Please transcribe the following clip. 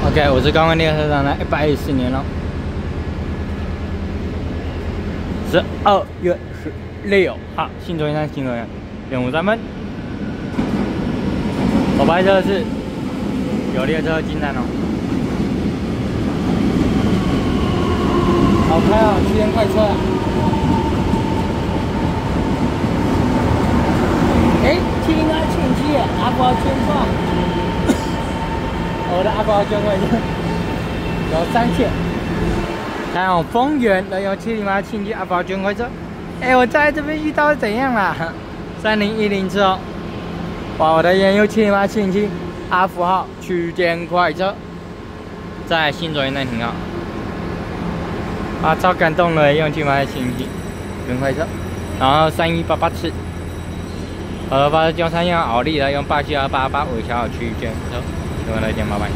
OK， 我是刚刚列车长的114年了，12月16号，新竹站，任务3分。我拍摄的是有列车进站哦，好开哦，7天快车啊！听他庆记，阿宝捐款，我的阿宝捐款有3000。还有丰原的有708庆记阿宝捐快车，我在这边遇到怎样啦？3010次哦，哇，我的原有708庆记阿福号区间快车，在新左营站停靠。啊，超感动的，用708庆记捐快车，然后3188次。发交叉用奥利的用872885小区间车，另外来见，拜拜。